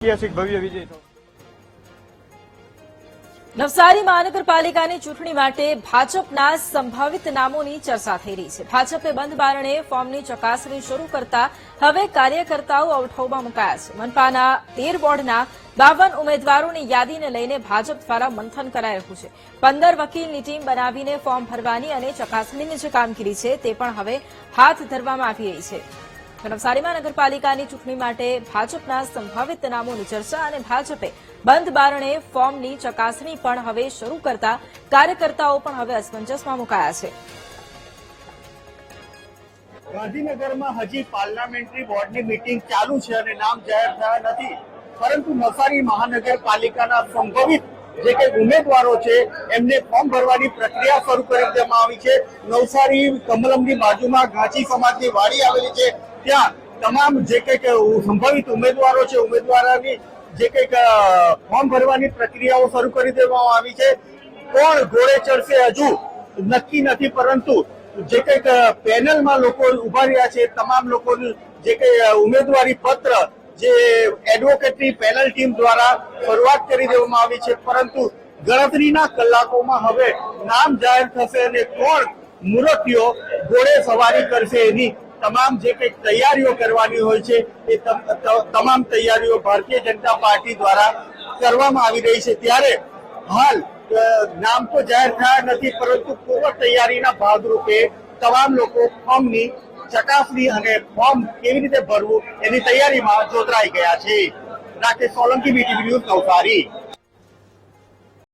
ઐતિહાસિક ભવ્ય વિજય થયો। નવસારી મહાનગરપાલિકાની ચૂંટણી માટે ભાજપના સંભવિત નામોની ચર્ચા થઈ રહી છે। ભાજપે બંધ બારણે ફોર્મની ચકાસણી શરૂ કરતા હવે કાર્યકર્તાઓ અવઠવમાં મુકાયા છે। મનપાના 13 વોર્ડના 52 ઉમેદવારોની યાદીને લઈને ભાજપ દ્વારા મંથન કરાઈ રહ્યું છે। 15 વકીલની ટીમ બનાવીને ફોર્મ ભરવાની અને ચકાસણીની જે કામગીરી છે તે પણ હવે હાથ ધરવામાં આવી રહી છે। નવસારી મહાનગરપાલિકાની ચૂંટણી માટે ભાજપના સંભવિત નામોની ચર્ચા અને ભાજપે બંધ બારણે ફોર્મની ચકાસણી પણ હવે શરૂ કરતા કાર્યકર્તાઓ પણ હવે અસમંજસમાં મુકાયા છે। ગાંધીનગરમાં હજી પાર્લામેન્ટરી બોર્ડની મીટિંગ ચાલુ છે અને નામ જાહેર થયા નથી, પરંતુ નવસારી મહાનગરપાલિકાના સંભવિત જે કંઈ ઉમેદવારો છે એમને ફોર્મ ભરવાની પ્રક્રિયા શરૂ કરી દેવામાં આવી છે। નવસારી કમલમની બાજુમાં ઘાંચી સમાજની વાડી આવેલી છે, ત્યાં તમામ જે કંઈક સંભવિત ઉમેદવારો છે ઉમેદવારોની જે કંઈક ફોર્મ ભરવાની પ્રક્રિયાઓ શરૂ કરી દેવામાં આવી છે। કોણ ઘોડે ચડશે હજુ નક્કી નથી, પરંતુ જે કંઈક પેનલમાં લોકો ઉભા રહ્યા છે તમામ લોકોનું જે કંઈ ઉમેદવારી પત્ર જે એડવોકેટની પેનલ ટીમ દ્વારા શરૂઆત કરી દેવામાં આવી છે, પરંતુ ગણતરીના કલાકોમાં હવે નામ જાહેર થશે અને કોણ મૂર્તિઓ ઘોડે સવારી કરશે એની તમામ જે કંઈક તૈયારીઓ કરવાની હોય છે એ તમામ તૈયારીઓ ભારતીય જનતા પાર્ટી દ્વારા કરવામાં આવી રહી છે। ત્યારે હાલ નામ તો જાહેર થયા નથી, પરંતુ પૂર્વ તૈયારીના ભાગરૂપે તમામ લોકો ફોર્મની ચકાસણી અને ફોર્મ કેવી રીતે ભરવું એની તૈયારીમાં જોતરાઈ ગયા છે। Rakesh Solanki, BTV news, Navsari.